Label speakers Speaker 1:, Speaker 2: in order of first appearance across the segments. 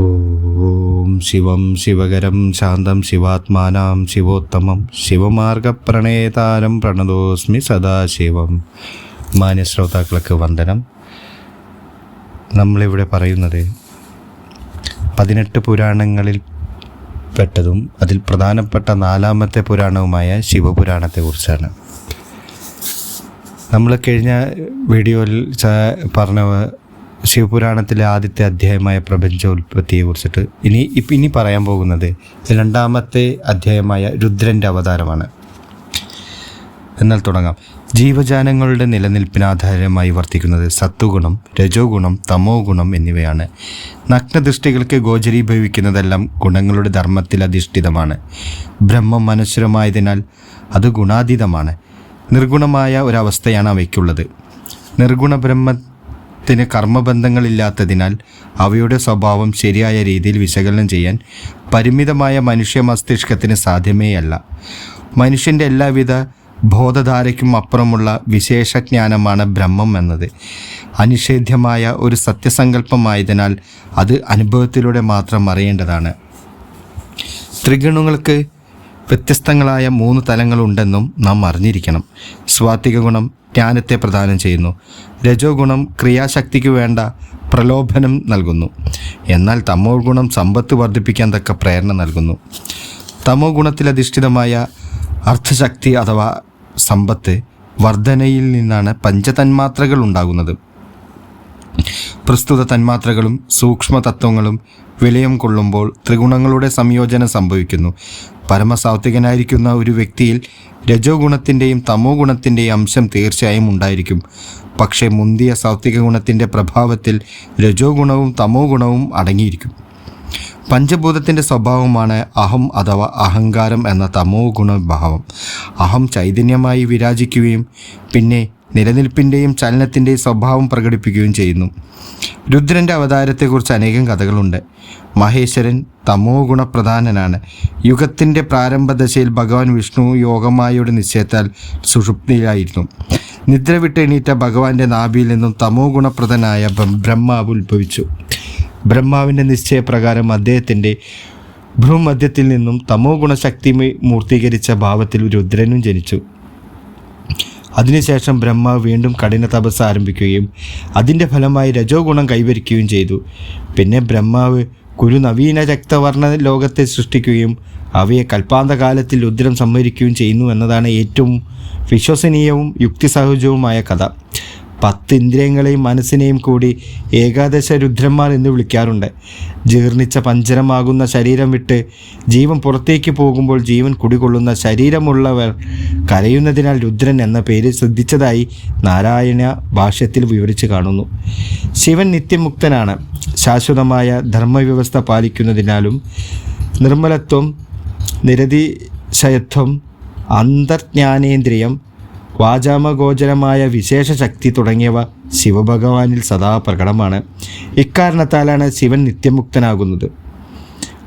Speaker 1: ഓം ശിവം ശിവകരം ശാന്തം ശിവാത്മാനാം ശിവോത്തമം ശിവമാർഗപ്രണേതാരം പ്രണതോസ്മി സദാശിവം. മാന്യശ്രോതാക്കൾക്ക് വന്ദനം. നമ്മളിവിടെ പറയുന്നത് 18 പുരാണങ്ങളിൽ പെട്ടതും അതിൽ പ്രധാനപ്പെട്ട 4ാമത്തെ പുരാണവുമായ ശിവപുരാണത്തെക്കുറിച്ചാണ്. നമ്മൾ കഴിഞ്ഞ വീഡിയോയിൽ പറഞ്ഞ ശിവപുരാണത്തിലെ ആദ്യത്തെ അധ്യായമായ പ്രപഞ്ചോൽപത്തിയെക്കുറിച്ചിട്ട് ഇനി പറയാൻ പോകുന്നത് 2ാമത്തെ അധ്യായമായ രുദ്രൻ്റെ അവതാരമാണ്. എന്നാൽ തുടങ്ങാം. ജീവജാലങ്ങളുടെ നിലനിൽപ്പിന് ആധാരമായി വർത്തിക്കുന്നത് സത്വഗുണം, രജോ ഗുണം, തമോ ഗുണം എന്നിവയാണ്. നഗ്നദൃഷ്ടികൾക്ക് ഗോചരീഭവിക്കുന്നതെല്ലാം ഗുണങ്ങളുടെ ധർമ്മത്തിൽ അധിഷ്ഠിതമാണ്. ബ്രഹ്മം അനശ്വരമായതിനാൽ അത് ഗുണാതീതമാണ്. നിർഗുണമായ ഒരവസ്ഥയാണ് അവയ്ക്കുള്ളത്. നിർഗുണ ബ്രഹ്മത്തിന് കർമ്മബന്ധങ്ങളില്ലാത്തതിനാൽ അവയുടെ സ്വഭാവം ശരിയായ രീതിയിൽ വിശകലനം ചെയ്യാൻ പരിമിതമായ മനുഷ്യ മസ്തിഷ്കത്തിന് സാധ്യമേയല്ല. മനുഷ്യൻ്റെ എല്ലാവിധ ബോധധാരയ്ക്കും അപ്പുറമുള്ള വിശേഷജ്ഞാനമാണ് ബ്രഹ്മം എന്നത്. അനിഷേധ്യമായ ഒരു സത്യസങ്കല്പമായതിനാൽ അത് അനുഭവത്തിലൂടെ മാത്രം അറിയേണ്ടതാണ്. ത്രിഗുണങ്ങൾക്ക് വ്യത്യസ്തങ്ങളായ 3 തലങ്ങളുണ്ടെന്നും നാം അറിഞ്ഞിരിക്കണം. സ്വാത്വിക ഗുണം ജ്ഞാനത്തെ പ്രദാനം ചെയ്യുന്നു. രജോ ഗുണം ക്രിയാശക്തിക്ക് വേണ്ട പ്രലോഭനം നൽകുന്നു. എന്നാൽ തമോ ഗുണം സമ്പത്ത് വർദ്ധിപ്പിക്കാൻ തക്ക പ്രേരണ നൽകുന്നു. തമോ ഗുണത്തിലധിഷ്ഠിതമായ അർത്ഥശക്തി അഥവാ സമ്പത്ത് വർധനയിൽ നിന്നാണ് പഞ്ചതന്മാത്രകൾ ഉണ്ടാകുന്നത്. പ്രസ്തുത തന്മാത്രകളും സൂക്ഷ്മ തത്വങ്ങളും വിലയം കൊള്ളുമ്പോൾ ത്രിഗുണങ്ങളുടെ സംയോജനം സംഭവിക്കുന്നു. പരമസാത്വികനായിരിക്കുന്ന ഒരു വ്യക്തിയിൽ രജോ ഗുണത്തിൻ്റെയും തമോ ഗുണത്തിൻ്റെയും അംശം തീർച്ചയായും ഉണ്ടായിരിക്കും. പക്ഷേ മുന്തിയ സാത്വിക ഗുണത്തിൻ്റെ പ്രഭാവത്തിൽ രജോ ഗുണവും തമോ ഗുണവും അടങ്ങിയിരിക്കും. പഞ്ചഭൂതത്തിൻ്റെ സ്വഭാവമാണ് അഹം അഥവാ അഹങ്കാരം എന്ന തമോ ഗുണഭാവം. അഹം ചൈതന്യമായി വിരാജിക്കുകയും പിന്നെ നിലനിൽപ്പിൻ്റെയും ചലനത്തിൻ്റെയും സ്വഭാവം പ്രകടിപ്പിക്കുകയും ചെയ്യുന്നു. രുദ്രൻ്റെ അവതാരത്തെക്കുറിച്ച് അനേകം കഥകളുണ്ട്. മഹേശ്വരൻ തമോ ഗുണപ്രധാനനാണ്. യുഗത്തിൻ്റെ പ്രാരംഭദശയിൽ ഭഗവാൻ വിഷ്ണു യോഗമായയുടെ നിശ്ചയത്താൽ സുഷുപ്തിയിലായിരുന്നു. നിദ്ര വിട്ട് എണീറ്റ ഭഗവാന്റെ നാഭിയിൽ നിന്നും തമോ ഗുണപ്രദനായ ബ്രഹ്മാവ് ഉത്ഭവിച്ചു. ബ്രഹ്മാവിൻ്റെ നിശ്ചയപ്രകാരം അദ്ദേഹത്തിൻ്റെ ഭ്രൂമധ്യത്തിൽ നിന്നും തമോ ഗുണശക്തി മൂർത്തീകരിച്ച ഭാവത്തിൽ രുദ്രനും ജനിച്ചു. അതിനുശേഷം ബ്രഹ്മാവ് വീണ്ടും കഠിന തപസ് ആരംഭിക്കുകയും അതിൻ്റെ ഫലമായി രജോ ഗുണം കൈവരിക്കുകയും ചെയ്തു. പിന്നെ ബ്രഹ്മാവ് നവീന രക്തവർണ്ണ ലോകത്തെ സൃഷ്ടിക്കുകയും അവയെ കൽപ്പാന്തകാലത്തിൽ രുദ്രം സംഹരിക്കുകയും ചെയ്യുന്നു എന്നതാണ് ഏറ്റവും വിശ്വസനീയവും യുക്തിസഹജവുമായ കഥ. 10 ഇന്ദ്രിയങ്ങളെയും മനസ്സിനെയും കൂടി ഏകാദശ രുദ്രന്മാർ എന്ന് വിളിക്കാറുണ്ട്. ജീർണിച്ച പഞ്ചരമാകുന്ന ശരീരം വിട്ട് ജീവൻ പുറത്തേക്ക് പോകുമ്പോൾ ജീവൻ കുടികൊള്ളുന്ന ശരീരമുള്ളവർ കരയുന്നതിനാൽ രുദ്രൻ എന്ന പേര് സിദ്ധിച്ചതായി നാരായണ ഭാഷ്യത്തിൽ വിവരിച്ച് കാണുന്നു. ശിവൻ നിത്യമുക്തനാണ്. ശാശ്വതമായ ധർമ്മവ്യവസ്ഥ പാലിക്കുന്നതിനാലും നിർമ്മലത്വം, നിരതിശയത്വം, അന്തർജ്ഞാനേന്ദ്രിയം, വാചാമഗോചരമായ വിശേഷശക്തി തുടങ്ങിയവ ശിവഭഗവാനിൽ സദാ പ്രകടമാണ്. ഇക്കാരണത്താലാണ് ശിവൻ നിത്യമുക്തനാകുന്നത്.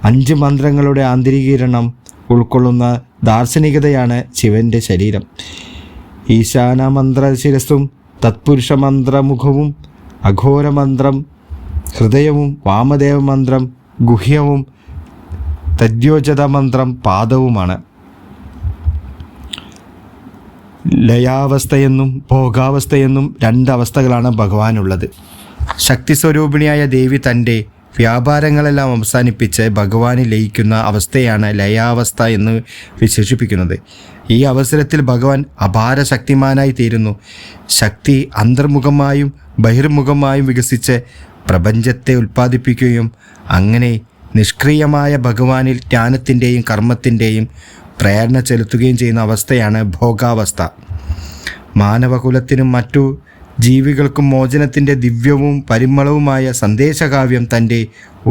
Speaker 1: 5 മന്ത്രങ്ങളുടെ ആന്തരികീകരണം ഉൾക്കൊള്ളുന്ന ദാർശനികതയാണ് ശിവൻ്റെ ശരീരം. ഈശാനമന്ത്ര ശിരസ്സും തത്പുരുഷമന്ത്രമുഖവും അഘോരമന്ത്രം ഹൃദയവും വാമദേവമന്ത്രം ഗുഹ്യവും തദ്യോജതമന്ത്രം പാദവുമാണ്. ലയാവസ്ഥയെന്നും ഭോഗാവസ്ഥയെന്നും 2 അവസ്ഥകളാണ് ഭഗവാനുള്ളത്. ശക്തിസ്വരൂപിണിയായ ദേവി തൻ്റെ വ്യാപാരങ്ങളെല്ലാം അവസാനിപ്പിച്ച് ഭഗവാനിൽ ലയിക്കുന്ന അവസ്ഥയാണ് ലയാവസ്ഥ എന്ന് വിശേഷിപ്പിക്കുന്നത്. ഈ അവസരത്തിൽ ഭഗവാൻ അപാര ശക്തിമാനായി തീരുന്നു. ശക്തി അന്തർമുഖമായും ബഹിർമുഖമായും വികസിച്ച് പ്രപഞ്ചത്തെ ഉൽപ്പാദിപ്പിക്കുകയും അങ്ങനെ നിഷ്ക്രിയമായ ഭഗവാനിൽ ജ്ഞാനത്തിൻ്റെയും കർമ്മത്തിൻ്റെയും പ്രേരണ ചെലുത്തുകയും ചെയ്യുന്ന അവസ്ഥയാണ് ഭോഗാവസ്ഥ. മാനവകുലത്തിനും മറ്റു ജീവികൾക്കും മോചനത്തിൻ്റെ ദിവ്യവും പരിമളവുമായ സന്ദേശകാവ്യം തൻ്റെ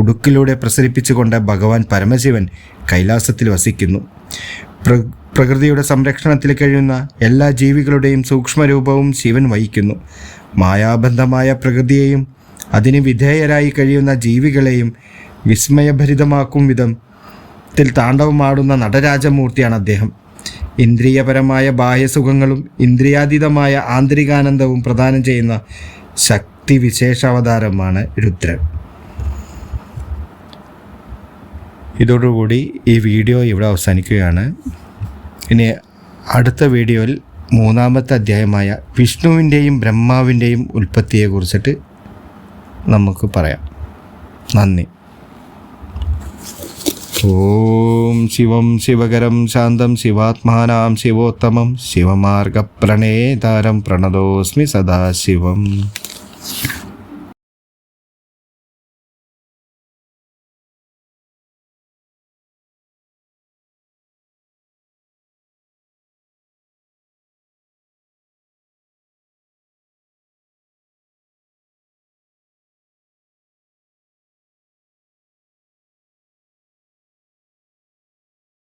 Speaker 1: ഉടുക്കിലൂടെ പ്രസരിപ്പിച്ചുകൊണ്ട് ഭഗവാൻ പരമശിവൻ കൈലാസത്തിൽ വസിക്കുന്നു. പ്രകൃതിയുടെ സംരക്ഷണത്തിൽ കഴിയുന്ന എല്ലാ ജീവികളുടെയും സൂക്ഷ്മരൂപവും ശിവൻ വഹിക്കുന്നു. മായാബന്ധമായ പ്രകൃതിയെയും അതിന് വിധേയരായി കഴിയുന്ന ജീവികളെയും വിസ്മയഭരിതമാക്കും വിധത്തിൽ താണ്ഡവമാടുന്ന നടരാജമൂർത്തിയാണ് അദ്ദേഹം. ഇന്ദ്രിയപരമായ ബാഹ്യസുഖങ്ങളും ഇന്ദ്രിയാതീതമായ ആന്തരികാനന്ദവും പ്രദാനം ചെയ്യുന്ന ശക്തി വിശേഷാവതാരമാണ് രുദ്രൻ. ഇതോടുകൂടി ഈ വീഡിയോ ഇവിടെ അവസാനിക്കുകയാണ്. ഇനി അടുത്ത വീഡിയോയിൽ 3-ാമത്തെ അധ്യായമായ വിഷ്ണുവിൻ്റെയും ബ്രഹ്മാവിൻ്റെയും ഉൽപ്പത്തിയെക്കുറിച്ചിട്ട് നമുക്ക് പറയാം. നന്ദി. ഓം ശിവം ശിവകരം ശാന്തം ശിവാത്മാനാം ശിവോത്തമം ശിവമാർഗപ്രണേതാരം പ്രണതോസ്മി സദാശിവം.